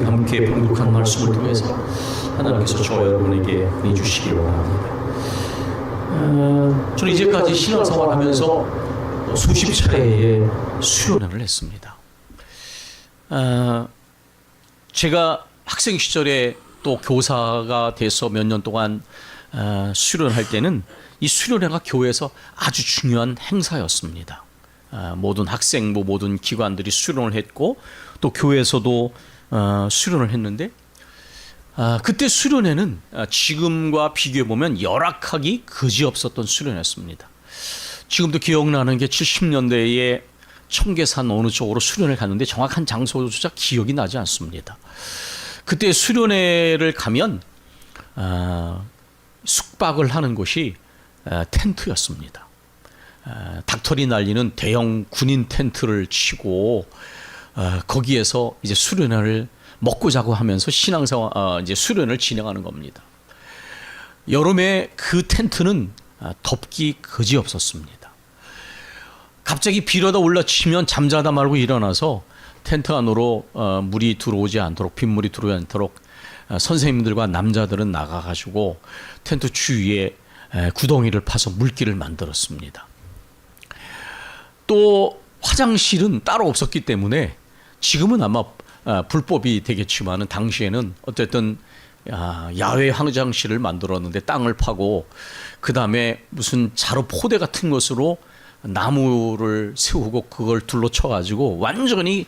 우리 함께 봉독한 말씀을 통해서 하나님께서 저와 여러분에게 은혜 주시기를 원합니다. 저는 이제까지 신앙생활하면서 수십 차례의 수련회를 했습니다. 제가 학생 시절에 또 교사가 돼서 몇 년 동안 수련할 때는 이 수련회가 교회에서 아주 중요한 행사였습니다. 모든 학생, 모든 기관들이 수련을 했고 또 교회에서도 수련을 했는데 그때 수련회는 지금과 비교해보면 열악하기 그지없었던 수련회였습니다. 지금도 기억나는 게 70년대에 청계산 어느 쪽으로 수련을 갔는데 정확한 장소조차 기억이 나지 않습니다. 그때 수련회를 가면 숙박을 하는 곳이 텐트였습니다. 닭털이 날리는 대형 군인 텐트를 치고 거기에서 이제 수련회를 먹고 자고 하면서 신앙생활 이제 수련을 진행하는 겁니다. 여름에 그 텐트는 덥기 그지없었습니다. 갑자기 비로다 올라치면 잠자다 말고 일어나서 텐트 안으로 물이 들어오지 않도록 빗물이 들어오지 않도록 선생님들과 남자들은 나가가지고 텐트 주위에 구덩이를 파서 물길을 만들었습니다. 또 화장실은 따로 없었기 때문에 지금은 아마 불법이 되겠지만 당시에는 어쨌든 야외 화장실을 만들었는데 땅을 파고 그 다음에 무슨 자루 포대 같은 것으로 나무를 세우고 그걸 둘러쳐 가지고 완전히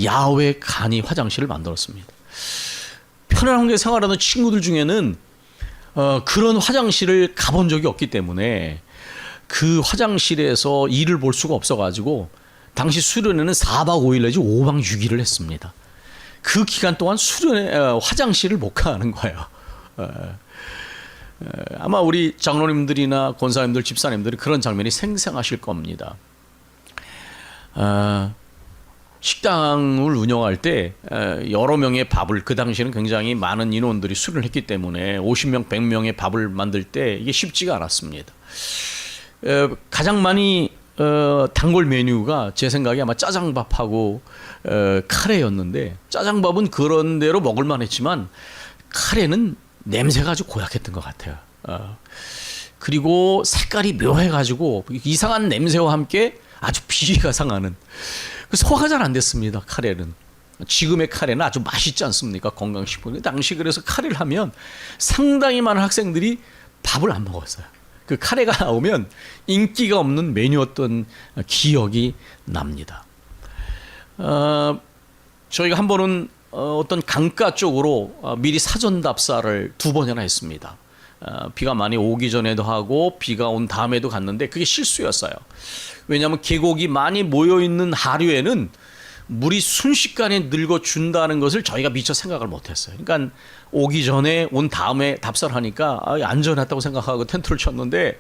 야외 간이 화장실을 만들었습니다. 편안하게 생활하는 친구들 중에는 그런 화장실을 가본 적이 없기 때문에 그 화장실에서 일을 볼 수가 없어 가지고 당시 수련회는 4박 5일 내지 5박 6일을 했습니다. 그 기간 동안 수련회 화장실을 못 가는 거예요. 아마 우리 장로님들이나 권사님들, 집사님들이 그런 장면이 생생하실 겁니다. 식당을 운영할 때 여러 명의 밥을 그 당시에는 굉장히 많은 인원들이 수련을 했기 때문에 50명, 100명의 밥을 만들 때 이게 쉽지가 않았습니다. 가장 많이 단골 메뉴가 제 생각에 아마 짜장밥하고 카레였는데 짜장밥은 그런 대로 먹을만 했지만 카레는 냄새가 아주 고약했던 것 같아요. 그리고 색깔이 묘해가지고 이상한 냄새와 함께 아주 비위가 상하는 소화가 잘 안 됐습니다. 카레는. 지금의 카레는 아주 맛있지 않습니까? 건강식품. 당시 그래서 카레를 하면 상당히 많은 학생들이 밥을 안 먹었어요. 그 카레가 나오면 인기가 없는 메뉴였던 기억이 납니다. 저희가 한 번은 어떤 강가 쪽으로 미리 사전 답사를 2번이나 했습니다. 비가 많이 오기 전에도 하고 비가 온 다음에도 갔는데 그게 실수였어요. 왜냐하면 계곡이 많이 모여있는 하류에는 물이 순식간에 늙어준다는 것을 저희가 미처 생각을 못했어요. 그러니까 오기 전에 온 다음에 답사를 하니까 안전했다고 생각하고 텐트를 쳤는데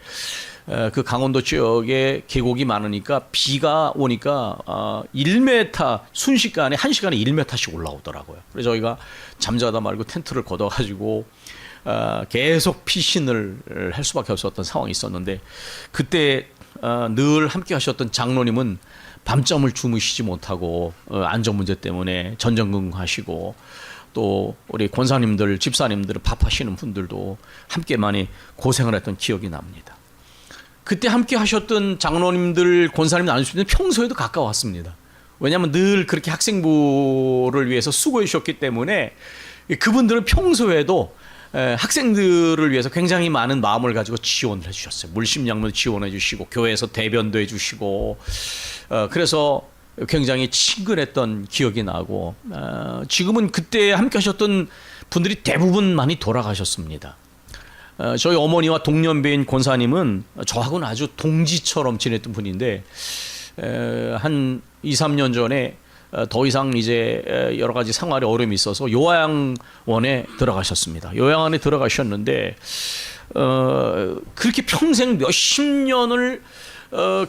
그 강원도 지역에 계곡이 많으니까 비가 오니까 1m 순식간에 1시간에 1m씩 올라오더라고요. 그래서 저희가 잠자다 말고 텐트를 걷어가지고 계속 피신을 할 수밖에 없었던 상황이 있었는데 그때 늘 함께 하셨던 장로님은 밤잠을 주무시지 못하고 안전 문제 때문에 전전긍긍하시고 또 우리 권사님들, 집사님들 밥하시는 분들도 함께 많이 고생을 했던 기억이 납니다. 그때 함께 하셨던 장로님들, 권사님들 아니시면 평소에도 가까웠습니다. 왜냐하면 늘 그렇게 학생부를 위해서 수고해 주셨기 때문에 그분들은 평소에도 학생들을 위해서 굉장히 많은 마음을 가지고 지원을 해주셨어요. 물심양면 지원해 주시고 교회에서 대변도 해주시고 그래서 굉장히 친근했던 기억이 나고 지금은 그때 함께 하셨던 분들이 대부분 많이 돌아가셨습니다. 저희 어머니와 동년배인 권사님은 저하고는 아주 동지처럼 지냈던 분인데 한 2, 3년 전에 더 이상 이제 여러 가지 생활에 어려움이 있어서 요양원에 들어가셨습니다. 요양원에 들어가셨는데 그렇게 평생 몇십 년을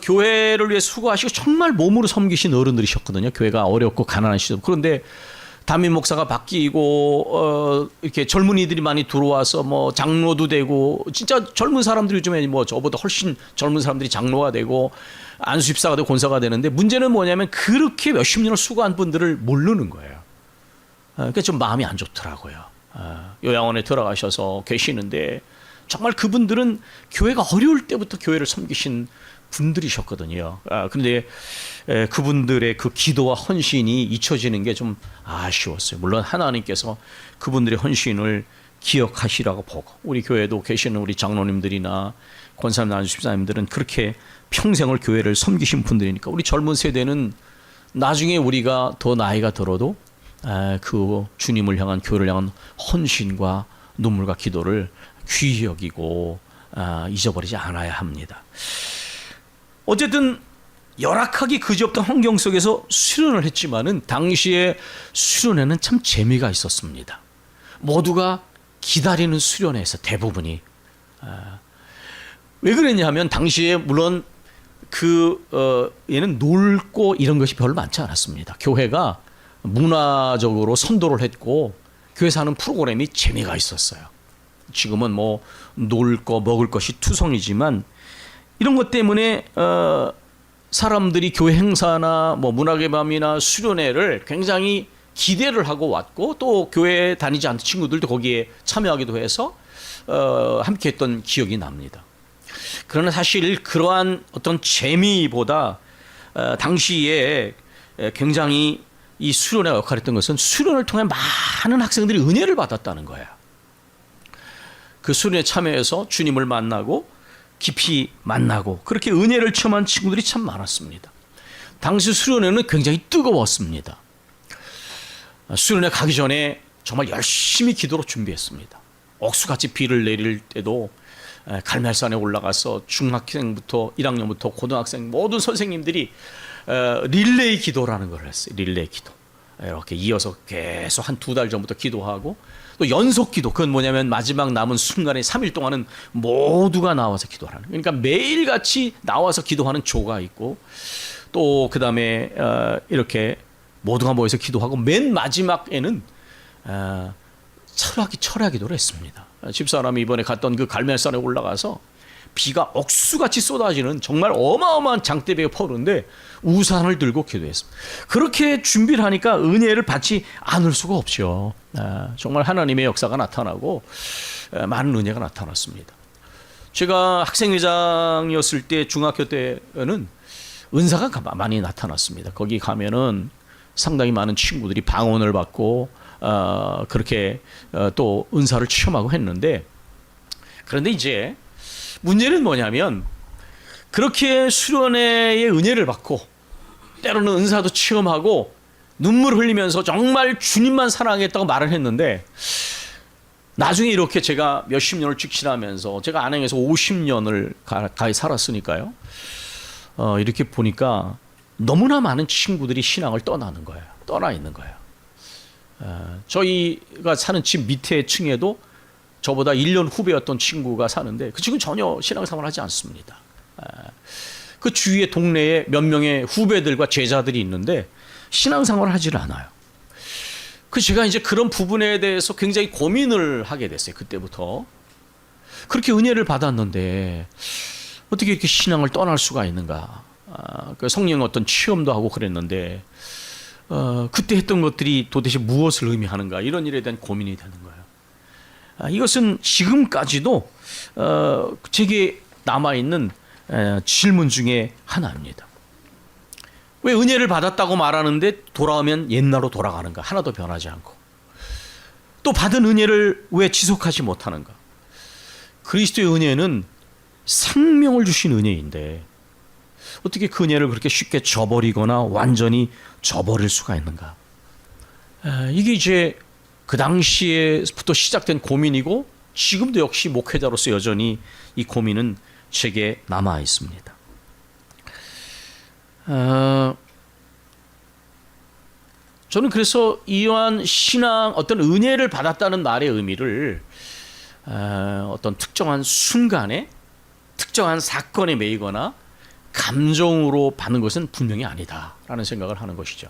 교회를 위해 수고하시고 정말 몸으로 섬기신 어른들이셨거든요. 교회가 어렵고 가난한 시절. 그런데 담임 목사가 바뀌고 이렇게 젊은이들이 많이 들어와서 뭐 장로도 되고 진짜 젊은 사람들이 요즘에 뭐 저보다 훨씬 젊은 사람들이 장로가 되고 안수집사가 되고 권사가 되는데 문제는 뭐냐면 그렇게 몇십 년을 수고한 분들을 모르는 거예요. 그게 좀 마음이 안 좋더라고요. 요양원에 들어가셔서 계시는데 정말 그분들은 교회가 어려울 때부터 교회를 섬기신 분들이셨거든요. 그런데 그분들의 그 기도와 헌신이 잊혀지는 게 좀 아쉬웠어요. 물론 하나님께서 그분들의 헌신을 기억하시라고 보고, 우리 교회도 계시는 우리 장로님들이나 권사님, 나주집사님들은 그렇게 평생을 교회를 섬기신 분들이니까 우리 젊은 세대는 나중에 우리가 더 나이가 들어도 그 주님을 향한, 교회를 향한 헌신과 눈물과 기도를 귀히 여기고 잊어버리지 않아야 합니다. 어쨌든 열악하기 그지없던 환경 속에서 수련을 했지만은 당시에 수련회는 참 재미가 있었습니다. 모두가 기다리는 수련회에서 대부분이 왜 그랬냐면 당시에 물론 얘는 놀고 이런 것이 별로 많지 않았습니다. 교회가 문화적으로 선도를 했고 교회에서 하는 프로그램이 재미가 있었어요. 지금은 뭐 놀 거 먹을 것이 투성이지만 이런 것 때문에 사람들이 교회 행사나 뭐 문학의 밤이나 수련회를 굉장히 기대를 하고 왔고, 또 교회 다니지 않던 친구들도 거기에 참여하기도 해서 함께 했던 기억이 납니다. 그러나 사실 그러한 어떤 재미보다 당시에 굉장히 이 수련회가 역할했던 것은 수련을 통해 많은 학생들이 은혜를 받았다는 거예요. 그 수련에 참여해서 주님을 만나고 깊이 만나고 그렇게 은혜를 체험한 친구들이 참 많았습니다. 당시 수련회는 굉장히 뜨거웠습니다. 수련회 가기 전에 정말 열심히 기도로 준비했습니다. 억수같이 비를 내릴 때도 갈멜산에 올라가서 중학생부터 1학년부터 고등학생 모든 선생님들이 릴레이 기도라는 걸 했어요. 릴레이 기도. 이렇게 이어서 계속 한 2달 전부터 기도하고, 또 연속 기도, 그건 뭐냐면 마지막 남은 순간에 3일 동안은 모두가 나와서 기도하는, 그러니까 매일같이 나와서 기도하는 조가 있고, 또 그 다음에 이렇게 모두가 모여서 기도하고, 맨 마지막에는 철야 기도를 했습니다. 집사람이 이번에 갔던 그 갈멜산에 올라가서 비가 억수같이 쏟아지는 정말 어마어마한 장대비가 퍼오는데 우산을 들고 기도했습니다. 그렇게 준비를 하니까 은혜를 받지 않을 수가 없죠. 정말 하나님의 역사가 나타나고 많은 은혜가 나타났습니다. 제가 학생회장이었을 때, 중학교 때는 은사가 많이 나타났습니다. 거기 가면은 상당히 많은 친구들이 방언을 받고 그렇게 또 은사를 체험하고 했는데, 그런데 이제 문제는 뭐냐면 그렇게 수련회의 은혜를 받고 때로는 은사도 체험하고 눈물 흘리면서 정말 주님만 사랑했다고 말을 했는데, 나중에 이렇게 제가 몇십 년을 쭉 지나면서 제가 안양에서 50년을 가까이 살았으니까요. 이렇게 보니까 너무나 많은 친구들이 신앙을 떠나는 거예요. 떠나 있는 거예요. 저희가 사는 집 밑에 층에도 저보다 1년 후배였던 친구가 사는데 그 친구는 전혀 신앙생활을 하지 않습니다. 그 주위에 동네에 몇 명의 후배들과 제자들이 있는데 신앙생활을 하지를 않아요. 제가 이제 그런 부분에 대해서 굉장히 고민을 하게 됐어요. 그때부터. 그렇게 은혜를 받았는데 어떻게 이렇게 신앙을 떠날 수가 있는가. 성령의 어떤 체험도 하고 그랬는데 그때 했던 것들이 도대체 무엇을 의미하는가, 이런 일에 대한 고민이 되는 거예요. 이것은 지금까지도 제게 남아있는 질문 중에 하나입니다. 왜 은혜를 받았다고 말하는데 돌아오면 옛날로 돌아가는가, 하나도 변하지 않고. 또 받은 은혜를 왜 지속하지 못하는가. 그리스도의 은혜는 생명을 주신 은혜인데 어떻게 그 은혜를 그렇게 쉽게 저버리거나 완전히 저버릴 수가 있는가. 이게 이제 그 당시에부터 시작된 고민이고, 지금도 역시 목회자로서 여전히 이 고민은 제게 남아 있습니다. 저는 그래서 이러한 신앙, 어떤 은혜를 받았다는 말의 의미를 어떤 특정한 순간에 특정한 사건에 매이거나 감정으로 받는 것은 분명히 아니다라는 생각을 하는 것이죠.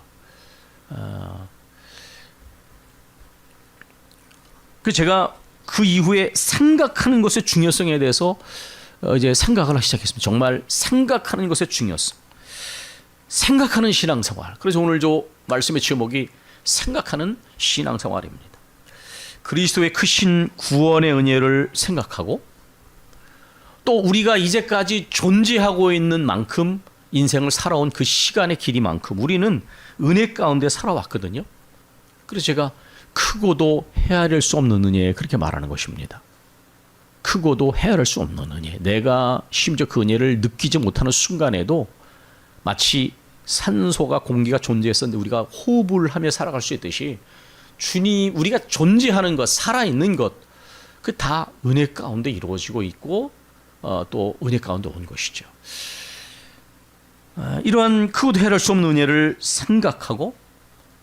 제가 그 이후에 생각하는 것의 중요성에 대해서 이제 생각을 하기 시작했습니다. 정말 생각하는 것의 중요성, 생각하는 신앙생활. 그래서 오늘 저 말씀의 제목이 생각하는 신앙생활입니다. 그리스도의 크신 구원의 은혜를 생각하고 또 우리가 이제까지 존재하고 있는 만큼 인생을 살아온 그 시간의 길이만큼 우리는 은혜 가운데 살아왔거든요. 그래서 제가 크고도 헤아릴 수 없는 은혜 그렇게 말하는 것입니다. 크고도 헤아릴 수 없는 은혜. 내가 심지어 그 은혜를 느끼지 못하는 순간에도 마치 산소가 공기가 존재했었는데 우리가 호흡을 하며 살아갈 수 있듯이 주님 우리가 존재하는 것, 살아있는 것 그 다 은혜 가운데 이루어지고 있고 또 은혜 가운데 온 것이죠. 이러한 크고도 헤아릴 수 없는 은혜를 생각하고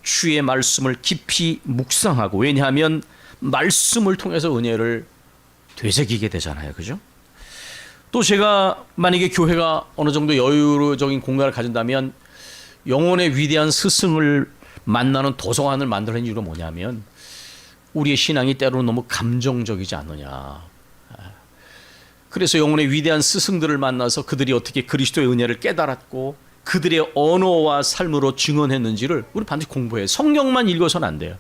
주의 말씀을 깊이 묵상하고 왜냐하면 말씀을 통해서 은혜를 되새기게 되잖아요. 그죠? 또 제가 만약에 교회가 어느 정도 여유적인 공간을 가진다면 영혼의 위대한 스승을 만나는 도서관을 만들는 이유가 뭐냐면 우리의 신앙이 때로는 너무 감정적이지 않느냐. 그래서 영혼의 위대한 스승들을 만나서 그들이 어떻게 그리스도의 은혜를 깨달았고 그들의 언어와 삶으로 증언했는지를 우리 반드시 공부해요. 성경만 읽어서는 안 돼요.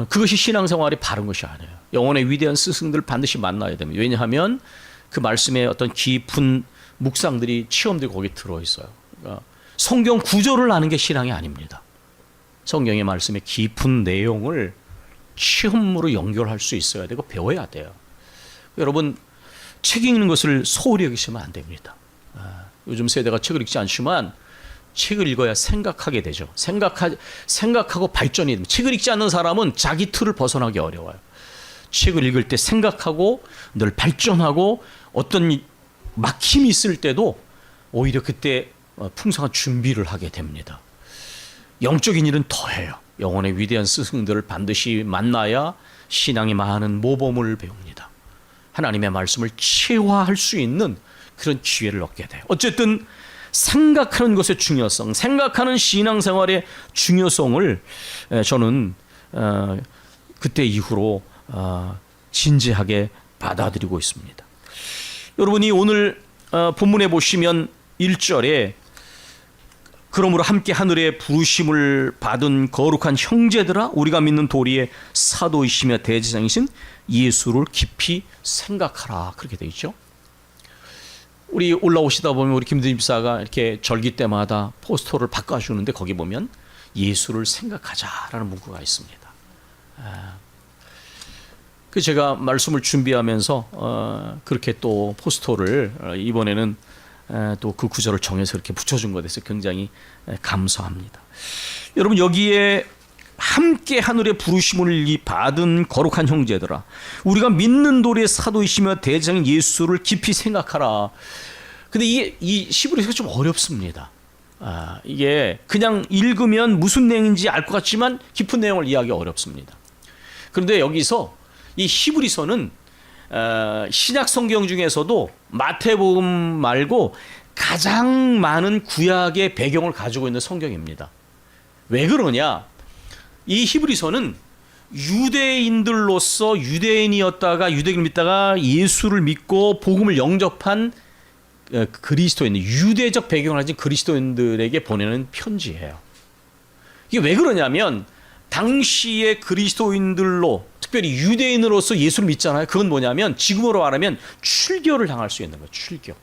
그것이 신앙생활이 바른 것이 아니에요. 영혼의 위대한 스승들을 반드시 만나야 됩니다. 왜냐하면 그 말씀에 어떤 깊은 묵상들이 체험들이 거기 들어있어요. 그러니까 성경 구조를 아는 게 신앙이 아닙니다. 성경의 말씀의 깊은 내용을 체험으로 연결할 수 있어야 되고 배워야 돼요. 여러분 책 읽는 것을 소홀히 여기시면 안 됩니다. 요즘 세대가 책을 읽지 않지만 책을 읽어야 생각하게 되죠. 생각하고 발전이 됩니다. 책을 읽지 않는 사람은 자기 틀을 벗어나기 어려워요. 책을 읽을 때 생각하고 늘 발전하고 어떤 막힘이 있을 때도 오히려 그때 풍성한 준비를 하게 됩니다. 영적인 일은 더해요. 영혼의 위대한 스승들을 반드시 만나야 신앙의 많은 모범을 배웁니다. 하나님의 말씀을 체화할 수 있는 그런 기회를 얻게 돼요. 어쨌든 생각하는 것의 중요성, 생각하는 신앙생활의 중요성을 저는 그때 이후로 진지하게 받아들이고 있습니다. 여러분이 오늘 본문에 보시면 1절에 그러므로 함께 하늘의 부르심을 받은 거룩한 형제들아 우리가 믿는 도리의 사도이시며 대제사장이신 예수를 깊이 생각하라 그렇게 되어 있죠. 우리 올라오시다 보면 우리 김대진 집사가 이렇게 절기 때마다 포스터를 바꿔주는데 거기 보면 예수를 생각하자라는 문구가 있습니다. 그 제가 말씀을 준비하면서 그렇게 또 포스터를 이번에는 또 그 구절을 정해서 이렇게 붙여준 것에 대해서 굉장히 감사합니다. 여러분 여기에 함께 하늘의 부르심을 받은 거룩한 형제들아 우리가 믿는 도리의 사도이시며 대제사장인 예수를 깊이 생각하라. 근데 이 히브리서가 좀 어렵습니다. 이게 그냥 읽으면 무슨 내용인지 알 것 같지만 깊은 내용을 이해하기 어렵습니다. 그런데 여기서 이 히브리서는 신약 성경 중에서도 마태복음 말고 가장 많은 구약의 배경을 가지고 있는 성경입니다. 왜 그러냐? 이 히브리서는 유대인들로서 유대인이었다가 유대인을 믿다가 예수를 믿고 복음을 영접한 그리스도인, 유대적 배경을 가진 그리스도인들에게 보내는 편지예요. 이게 왜 그러냐면 당시의 그리스도인들로 특별히 유대인으로서 예수를 믿잖아요. 그건 뭐냐면 지금으로 말하면 출교를 당할 수 있는 거예요. 출교.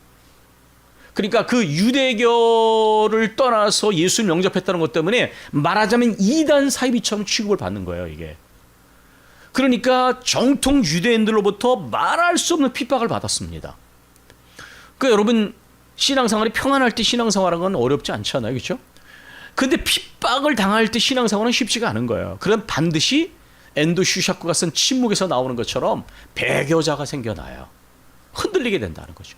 그러니까 그 유대교를 떠나서 예수를 영접했다는 것 때문에 말하자면 이단 사이비처럼 취급을 받는 거예요. 이게. 그러니까 정통 유대인들로부터 말할 수 없는 핍박을 받았습니다. 그러니까 여러분 신앙생활이 평안할 때 신앙생활하는 건 어렵지 않잖아요. 그렇죠? 근데 핍박을 당할 때 신앙생활은 쉽지가 않은 거예요. 그럼 반드시 엔도 슈샤크가 쓴 침묵에서 나오는 것처럼 배교자가 생겨나요. 흔들리게 된다는 거죠.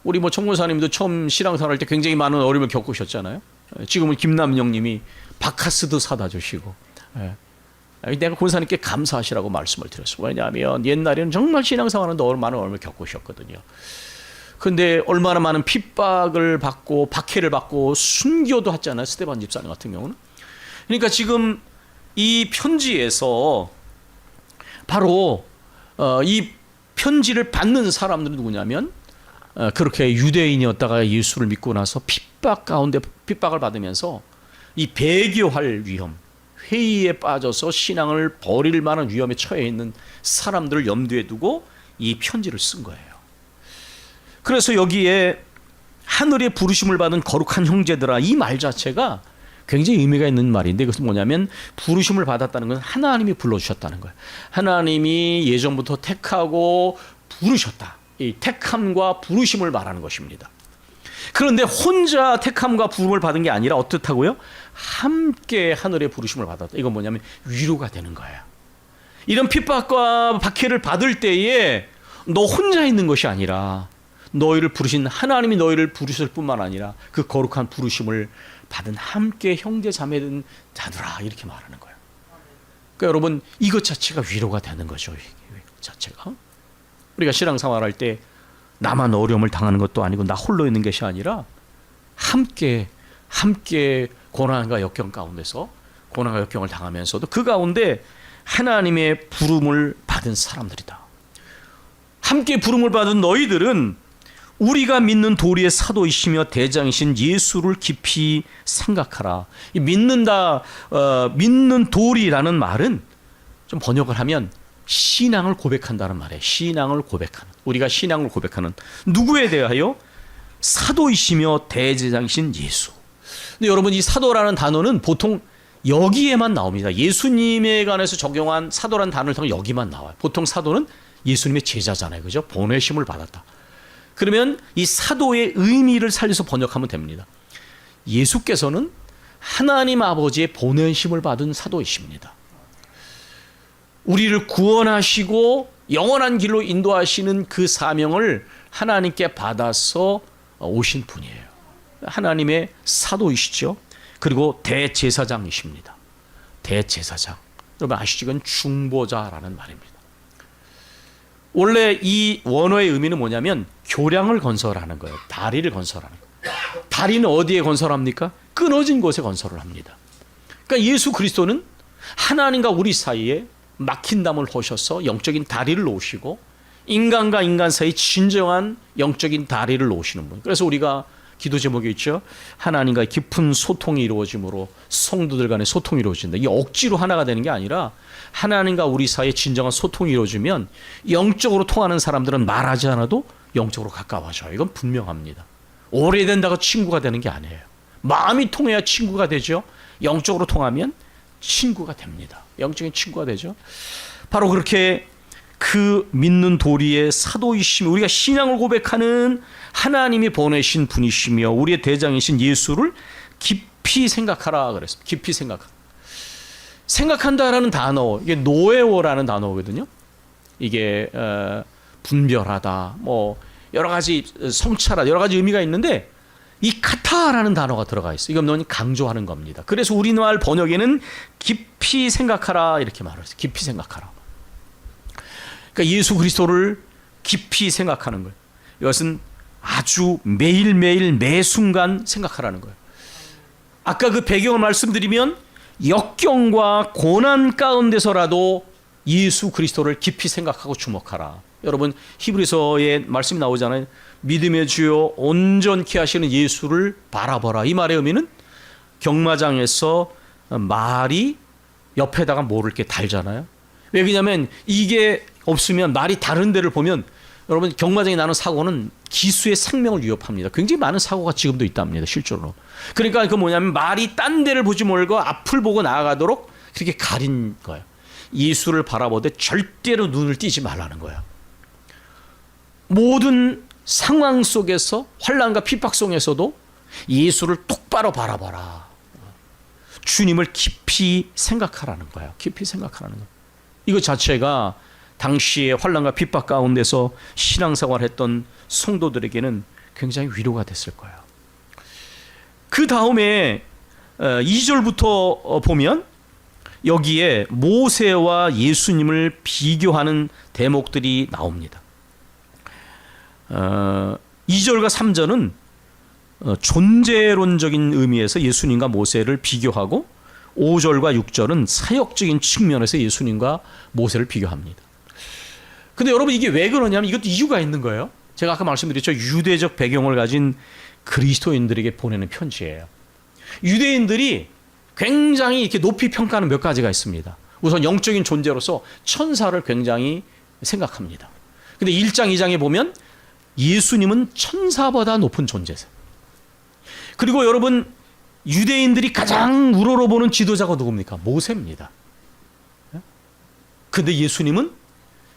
우리 청권사님도 처음 신앙생활할 때 굉장히 많은 어려움을 겪으셨잖아요. 지금은 김남영 님이 바카스도 사다 주시고 내가 권사님께 감사하시라고 말씀을 드렸어요. 왜냐하면 옛날에는 정말 신앙생활하는데 많은 어려움을 겪으셨거든요. 근데 얼마나 많은 핍박을 받고 박해를 받고 순교도 했잖아요. 스데반 집사님 같은 경우는. 그러니까 지금 이 편지에서 바로 이 편지를 받는 사람들은 누구냐면 그렇게 유대인이었다가 예수를 믿고 나서 핍박 가운데 핍박을 받으면서 이 배교할 위험, 회의에 빠져서 신앙을 버릴 만한 위험에 처해 있는 사람들을 염두에 두고 이 편지를 쓴 거예요. 그래서 여기에 하늘의 부르심을 받은 거룩한 형제들아, 이 말 자체가 굉장히 의미가 있는 말인데, 그것은 뭐냐면 부르심을 받았다는 건 하나님이 불러주셨다는 거예요. 하나님이 예전부터 택하고 부르셨다. 이 택함과 부르심을 말하는 것입니다. 그런데 혼자 택함과 부름을 받은 게 아니라 어떻다고요? 함께 하늘의 부르심을 받았다. 이건 뭐냐면 위로가 되는 거예요. 이런 핍박과 박해를 받을 때에 너 혼자 있는 것이 아니라 너희를 부르신 하나님이 너희를 부르실 뿐만 아니라 그 거룩한 부르심을 받은 함께 형제 자매된 자들아, 이렇게 말하는 거예요. 그러니까 여러분, 이것 자체가 위로가 되는 거죠. 이것 자체가. 우리가 신앙생활할 때 나만 어려움을 당하는 것도 아니고 나 홀로 있는 것이 아니라 함께 고난과 역경 가운데서 고난과 역경을 당하면서도 그 가운데 하나님의 부름을 받은 사람들이다. 함께 부름을 받은 너희들은 우리가 믿는 도리의 사도이시며 대장이신 예수를 깊이 생각하라. 이 믿는 도리라는 말은 좀 번역을 하면 신앙을 고백한다는 말이에요. 신앙을 고백하는. 우리가 신앙을 고백하는 누구에 대하여? 사도이시며 대제장이신 예수. 근데 여러분, 이 사도라는 단어는 보통 여기에만 나옵니다. 예수님에 관해서 적용한 사도라는 단어를 통해 여기만 나와요. 보통 사도는 예수님의 제자잖아요. 그죠? 보내심을 받았다. 그러면 이 사도의 의미를 살려서 번역하면 됩니다. 예수께서는 하나님 아버지의 보내심을 받은 사도이십니다. 우리를 구원하시고 영원한 길로 인도하시는 그 사명을 하나님께 받아서 오신 분이에요. 하나님의 사도이시죠. 그리고 대제사장이십니다. 대제사장. 여러분 아시죠? 이건 중보자라는 말입니다. 원래 이 원어의 의미는 뭐냐면 교량을 건설하는 거예요. 다리를 건설하는 거예요. 다리는 어디에 건설합니까? 끊어진 곳에 건설을 합니다. 그러니까 예수 그리스도는 하나님과 우리 사이에 막힌 담을 허셔서 영적인 다리를 놓으시고 인간과 인간 사이 진정한 영적인 다리를 놓으시는 분. 그래서 우리가 기도 제목이 있죠. 하나님과 깊은 소통이 이루어짐으로 성도들 간의 소통이 이루어진다. 이게 억지로 하나가 되는 게 아니라 하나님과 우리 사이에 진정한 소통이 이루어지면 영적으로 통하는 사람들은 말하지 않아도 영적으로 가까워져요. 이건 분명합니다. 오래된다고 친구가 되는 게 아니에요. 마음이 통해야 친구가 되죠. 영적으로 통하면 친구가 됩니다. 영적인 친구가 되죠. 바로 그렇게 그 믿는 도리의 사도이시며 우리가 신앙을 고백하는 하나님이 보내신 분이시며 우리의 대장이신 예수를 깊이 생각하라 그랬습니다. 깊이 생각하라. 생각한다라는 단어, 이게 노에오라는 단어거든요. 이게 분별하다, 뭐 여러 가지 성찰하다, 여러 가지 의미가 있는데 이 카타라는 단어가 들어가 있어요. 이건 너무 강조하는 겁니다. 그래서 우리말 번역에는 깊이 생각하라 이렇게 말을 했어요. 깊이 생각하라. 그러니까 예수 그리스도를 깊이 생각하는 거예요. 이것은 아주 매일매일 매 순간 생각하라는 거예요. 아까 그 배경을 말씀드리면 역경과 고난 가운데서라도 예수 그리스도를 깊이 생각하고 주목하라. 여러분 히브리서에 말씀이 나오잖아요. 믿음의 주요 온전케 하시는 예수를 바라보라. 이 말의 의미는 경마장에서 말이 옆에다가 뭐를 이렇게 달잖아요. 왜 그러냐면 이게 없으면 말이 다른 데를 보면 여러분 경마장에 나는 사고는 기수의 생명을 위협합니다. 굉장히 많은 사고가 지금도 있답니다. 실제로. 그러니까 그 뭐냐면 말이 딴 데를 보지 말고 앞을 보고 나아가도록 그렇게 가린 거예요. 예수를 바라보되 절대로 눈을 띄지 말라는 거예요. 모든 상황 속에서 환난과 핍박 속에서도 예수를 똑바로 바라봐라. 주님을 깊이 생각하라는 거예요. 깊이 생각하라는 거예요. 이거 자체가 당시의 환난과 핍박 가운데서 신앙생활을 했던 성도들에게는 굉장히 위로가 됐을 거예요. 그 다음에 2절부터 보면 여기에 모세와 예수님을 비교하는 대목들이 나옵니다. 2절과 3절은 존재론적인 의미에서 예수님과 모세를 비교하고 5절과 6절은 사역적인 측면에서 예수님과 모세를 비교합니다. 근데 여러분 이게 왜 그러냐면 이것도 이유가 있는 거예요. 제가 아까 말씀드렸죠. 유대적 배경을 가진 그리스도인들에게 보내는 편지예요. 유대인들이 굉장히 이렇게 높이 평가하는 몇 가지가 있습니다. 우선 영적인 존재로서 천사를 굉장히 생각합니다. 근데 1장, 2장에 보면 예수님은 천사보다 높은 존재세요. 그리고 여러분, 유대인들이 가장 우러러보는 지도자가 누굽니까? 모세입니다. 근데 예수님은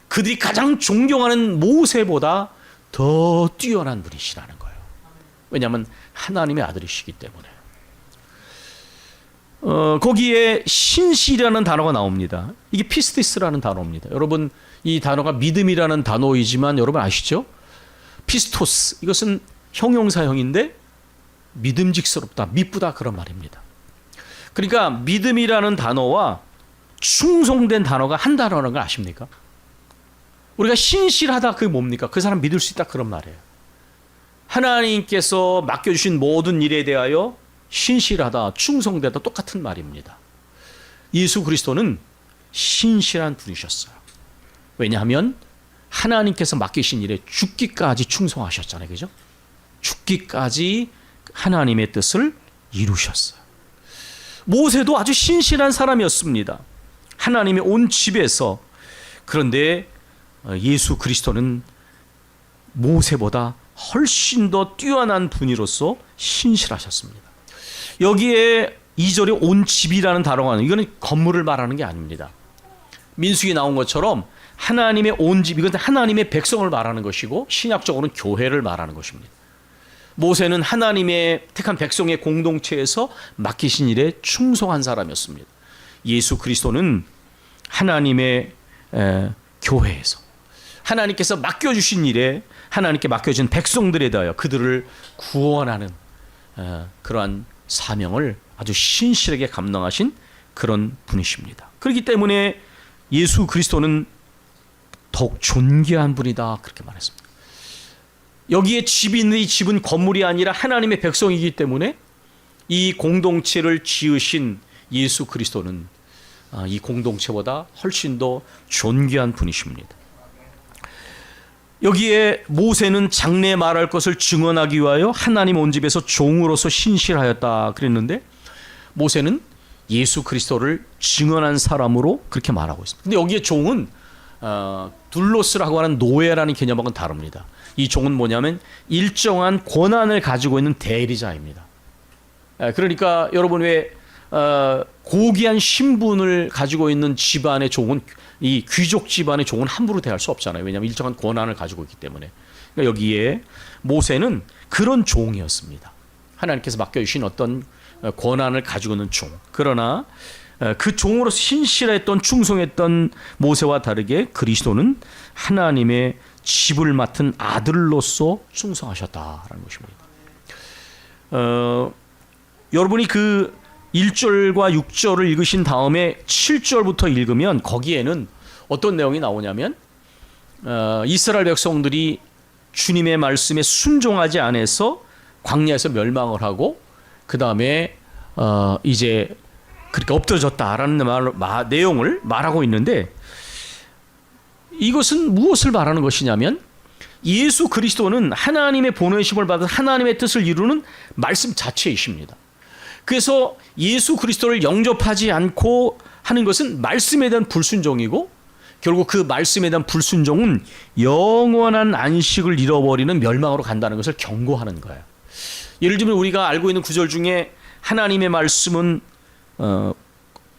그들이 가장 존경하는 모세보다 더 뛰어난 분이시라는 거예요. 왜냐하면 하나님의 아들이시기 때문에. 거기에 신실이라는 단어가 나옵니다. 이게 피스티스라는 단어입니다. 여러분, 이 단어가 믿음이라는 단어이지만 여러분 아시죠? 피스토스, 이것은 형용사형인데 믿음직스럽다, 미쁘다 그런 말입니다. 그러니까 믿음이라는 단어와 충성된 단어가 한 단어라는 걸 아십니까? 우리가 신실하다, 그게 뭡니까? 그 사람 믿을 수 있다 그런 말이에요. 하나님께서 맡겨주신 모든 일에 대하여 신실하다, 충성되다 똑같은 말입니다. 예수 그리스도는 신실한 분이셨어요. 왜냐하면 하나님께서 맡기신 일에 죽기까지 충성하셨잖아요. 그죠? 죽기까지 하나님의 뜻을 이루셨어요. 모세도 아주 신실한 사람이었습니다. 하나님의 온 집에서. 그런데 예수 그리스도는 모세보다 훨씬 더 뛰어난 분이로서 신실하셨습니다. 여기에 2절에 온 집이라는 단어가 나와요. 이거는 건물을 말하는 게 아닙니다. 민수기 나온 것처럼 하나님의 온 집, 이건 하나님의 백성을 말하는 것이고 신약적으로는 교회를 말하는 것입니다. 모세는 하나님의 택한 백성의 공동체에서 맡기신 일에 충성한 사람이었습니다. 예수 그리스도는 하나님의 교회에서 하나님께서 맡겨주신 일에 하나님께 맡겨진 백성들에 대하여 그들을 구원하는 그러한 사명을 아주 신실하게 감당하신 그런 분이십니다. 그렇기 때문에 예수 그리스도는 더욱 존귀한 분이다 그렇게 말했습니다. 여기에 집이 있는 이 집은 건물이 아니라 하나님의 백성이기 때문에 이 공동체를 지으신 예수 그리스도는 이 공동체보다 훨씬 더 존귀한 분이십니다. 여기에 모세는 장래 말할 것을 증언하기 위하여 하나님 온 집에서 종으로서 신실하였다 그랬는데 모세는 예수 그리스도를 증언한 사람으로 그렇게 말하고 있습니다. 근데 여기에 종은 둘로스라고 하는 노예라는 개념하고는 다릅니다. 이 종은 뭐냐면 일정한 권한을 가지고 있는 대리자입니다. 그러니까 여러분 왜 고귀한 신분을 가지고 있는 집안의 종은 이 귀족 집안의 종은 함부로 대할 수 없잖아요. 왜냐하면 일정한 권한을 가지고 있기 때문에. 그러니까 여기에 모세는 그런 종이었습니다. 하나님께서 맡겨주신 어떤 권한을 가지고 있는 종. 그러나 그 종으로서 신실했던 충성했던 모세와 다르게 그리스도는 하나님의 집을 맡은 아들로서 충성하셨다라는 것입니다. 여러분이 그 1절과 6절을 읽으신 다음에 7절부터 읽으면 거기에는 어떤 내용이 나오냐면 이스라엘 백성들이 주님의 말씀에 순종하지 않아서 광야에서 멸망을 하고 그 다음에 이제 그렇게 엎드러졌다라는 내용을 말하고 있는데 이것은 무엇을 말하는 것이냐면 예수 그리스도는 하나님의 보내심을 받은 하나님의 뜻을 이루는 말씀 자체이십니다. 그래서 예수 그리스도를 영접하지 않고 하는 것은 말씀에 대한 불순종이고 결국 그 말씀에 대한 불순종은 영원한 안식을 잃어버리는 멸망으로 간다는 것을 경고하는 거예요. 예를 들면 우리가 알고 있는 구절 중에 하나님의 말씀은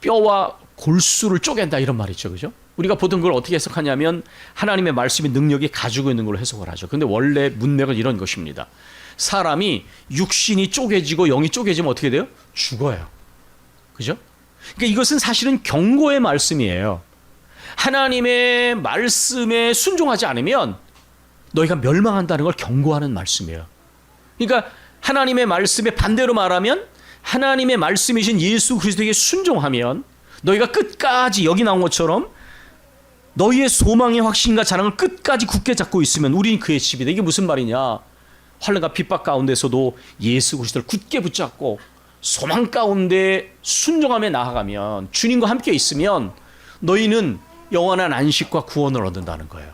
뼈와 골수를 쪼갠다 이런 말이 있죠. 그죠? 우리가 보통 그걸 어떻게 해석하냐면 하나님의 말씀의 능력이 가지고 있는 걸로 해석을 하죠. 근데 원래 문맥은 이런 것입니다. 사람이 육신이 쪼개지고 영이 쪼개지면 어떻게 돼요? 죽어요. 그죠? 그러니까 이것은 사실은 경고의 말씀이에요. 하나님의 말씀에 순종하지 않으면 너희가 멸망한다는 걸 경고하는 말씀이에요. 그러니까 하나님의 말씀에 반대로 말하면 하나님의 말씀이신 예수 그리스도에게 순종하면 너희가 끝까지 여기 나온 것처럼 너희의 소망의 확신과 자랑을 끝까지 굳게 잡고 있으면 우리는 그의 집이다. 이게 무슨 말이냐? 환난과 핍박 가운데서도 예수 그리스도를 굳게 붙잡고 소망 가운데 순종함에 나아가면 주님과 함께 있으면 너희는 영원한 안식과 구원을 얻는다는 거예요.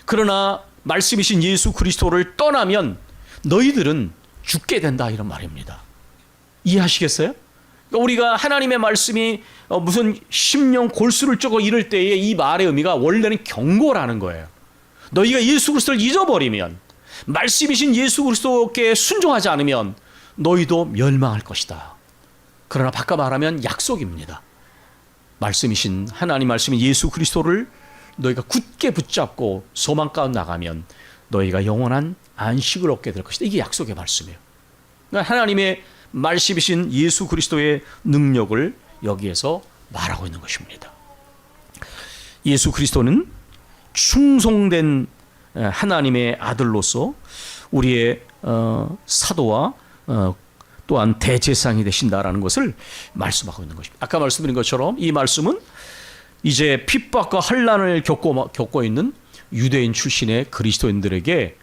그러나 말씀이신 예수 그리스도를 떠나면 너희들은 죽게 된다 이런 말입니다. 이해하시겠어요? 그러니까 우리가 하나님의 말씀이 무슨 심령 골수를 쪼고 이럴 때에 이 말의 의미가 원래는 경고라는 거예요. 너희가 예수 그리스도를 잊어버리면, 말씀이신 예수 그리스도께 순종하지 않으면 너희도 멸망할 것이다. 그러나 바꿔 말하면 약속입니다. 말씀이신 하나님 말씀인 예수 그리스도를 너희가 굳게 붙잡고 소망 가운데 나가면 너희가 영원한 안식을 얻게 될 것이다. 이게 약속의 말씀이에요. 그러니까 하나님의 말씀이신 예수 그리스도의 능력을 여기에서 말하고 있는 것입니다. 예수 그리스도는 충성된 하나님의 아들로서 우리의 사도와 또한 대제사장이 되신다라는 것을 말씀하고 있는 것입니다. 아까 말씀드린 것처럼 이 말씀은 이제 핍박과 환난을 겪고 있는 유대인 출신의 그리스도인들에게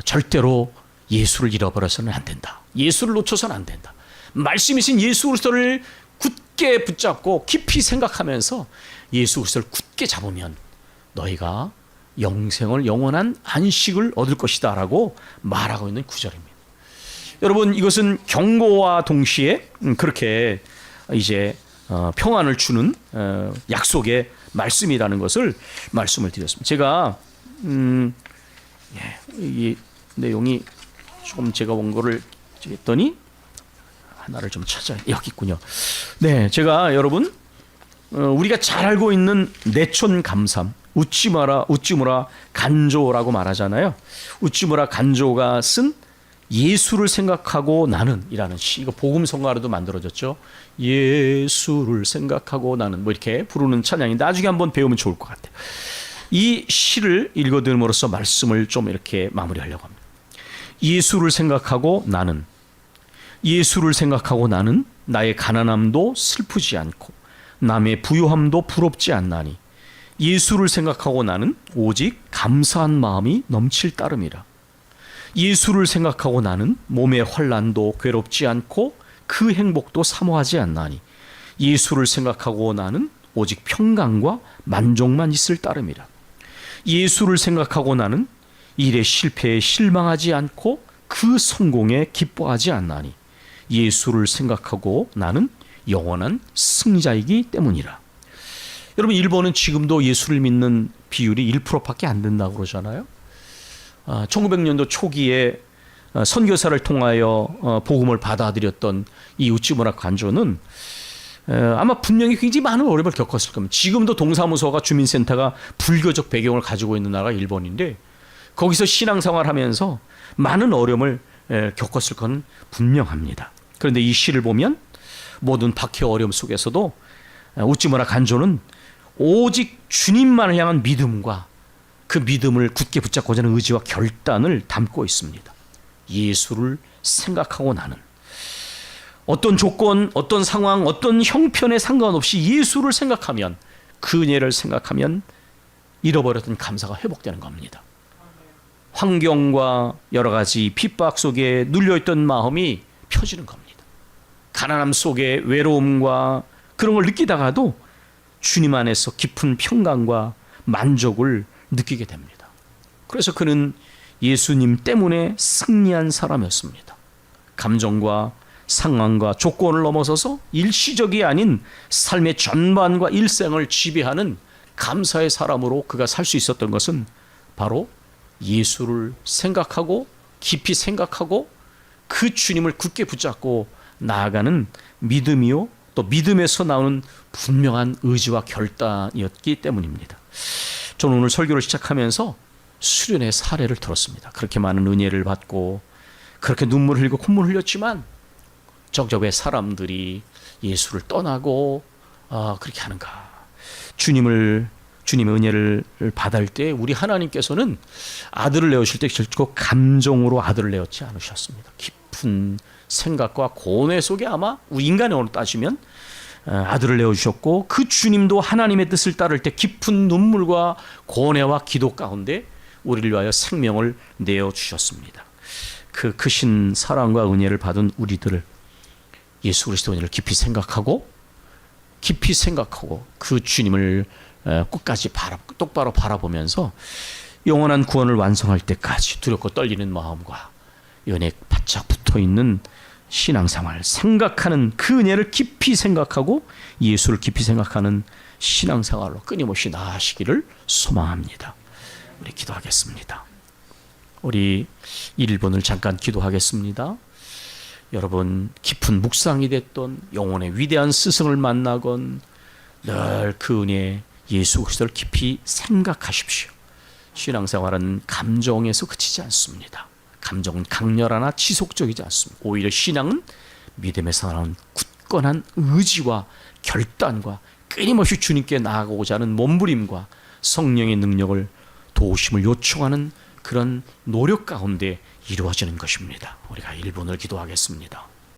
절대로 예수를 잃어버려서는 안 된다. 예수를 놓쳐서는 안 된다. 말씀이신 예수 그리스도를 굳게 붙잡고 깊이 생각하면서 예수 그리스도를 굳게 잡으면 너희가 영생을, 영원한 안식을 얻을 것이다 라고 말하고 있는 구절입니다. 여러분, 이것은 경고와 동시에 그렇게 이제 평안을 주는 약속의 말씀이라는 것을 말씀을 드렸습니다. 제가 이 내용이 조금 제가 본 거를 했더니 하나를 좀 찾아야, 여기 있군요. 네, 제가 여러분 우리가 잘 알고 있는 내촌 감삼, 우찌무라 간조라고 말하잖아요. 우찌무라 간조가 쓴 예수를 생각하고 나는 이라는 시, 이거 복음성가로도 만들어졌죠. 예수를 생각하고 나는, 뭐 이렇게 부르는 찬양이 나중에 한번 배우면 좋을 것 같아요. 이 시를 읽어드림으로써 말씀을 좀 이렇게 마무리하려고 합니다. 예수를 생각하고 나는, 예수를 생각하고 나는 나의 가난함도 슬프지 않고 남의 부유함도 부럽지 않나니 예수를 생각하고 나는 오직 감사한 마음이 넘칠 따름이라. 예수를 생각하고 나는 몸의 환난도 괴롭지 않고 그 행복도 사모하지 않나니 예수를 생각하고 나는 오직 평강과 만족만 있을 따름이라. 예수를 생각하고 나는 일의 실패에 실망하지 않고 그 성공에 기뻐하지 않나니 예수를 생각하고 나는 영원한 승자이기 때문이라. 여러분, 일본은 지금도 예수를 믿는 비율이 1%밖에 안 된다고 그러잖아요. 1900년도 초기에 선교사를 통하여 복음을 받아들였던 이 우찌무라 간조는 아마 분명히 굉장히 많은 어려움을 겪었을 겁니다. 지금도 동사무소가, 주민센터가 불교적 배경을 가지고 있는 나라가 일본인데 거기서 신앙생활을 하면서 많은 어려움을 겪었을 건 분명합니다. 그런데 이 시를 보면 모든 박해 어려움 속에서도 우찌무라 간조는 오직 주님만을 향한 믿음과 그 믿음을 굳게 붙잡고자 하는 의지와 결단을 담고 있습니다. 예수를 생각하고 나는 어떤 조건, 어떤 상황, 어떤 형편에 상관없이 예수를 생각하면, 그 은혜를 생각하면 잃어버렸던 감사가 회복되는 겁니다. 환경과 여러 가지 핍박 속에 눌려있던 마음이 펴지는 겁니다. 가난함 속에 외로움과 그런 걸 느끼다가도 주님 안에서 깊은 평강과 만족을 느끼게 됩니다. 그래서 그는 예수님 때문에 승리한 사람이었습니다. 감정과 상황과 조건을 넘어서서 일시적이 아닌 삶의 전반과 일생을 지배하는 감사의 사람으로 그가 살 수 있었던 것은 바로 예수를 생각하고 깊이 생각하고 그 주님을 굳게 붙잡고 나아가는 믿음이요, 또 믿음에서 나오는 분명한 의지와 결단이었기 때문입니다. 저는 오늘 설교를 시작하면서 수련의 사례를 들었습니다. 그렇게 많은 은혜를 받고 그렇게 눈물을 흘리고 콧물을 흘렸지만 정작 왜 사람들이 예수를 떠나고 그렇게 하는가? 주님의 은혜를 받을 때 우리 하나님께서는 아들을 내어주실 때 결코 감정으로 아들을 내었지 않으셨습니다. 깊은 생각과 고뇌 속에 아마 우리 인간의 언어로 따지면 아들을 내어주셨고, 그 주님도 하나님의 뜻을 따를 때 깊은 눈물과 고뇌와 기도 가운데 우리를 위하여 생명을 내어주셨습니다. 그 크신 사랑과 은혜를 받은 우리들을 예수 그리스도의 은혜를 깊이 생각하고 그 주님을 끝까지 똑바로 바라보면서 영원한 구원을 완성할 때까지 두렵고 떨리는 마음과 연에 바짝 붙어있는 신앙생활 생각하는 그 은혜를 깊이 생각하고 예수를 깊이 생각하는 신앙생활로 끊임없이 나아가시기를 소망합니다. 우리 기도하겠습니다. 우리 1분을 잠깐 기도하겠습니다. 여러분 깊은 묵상이 됐던 영혼의 위대한 스승을 만나건 늘 그 은혜 예수 그리스도를 깊이 생각하십시오. 신앙생활은 감정에서 그치지 않습니다. 감정은 강렬하나 지속적이지 않습니다. 오히려 신앙은 믿음에서 나오는 굳건한 의지와 결단과 끊임없이 주님께 나아가고자 하는 몸부림과 성령의 능력을 도우심을 요청하는 그런 노력 가운데 이루어지는 것입니다. 우리가 1분을 기도하겠습니다.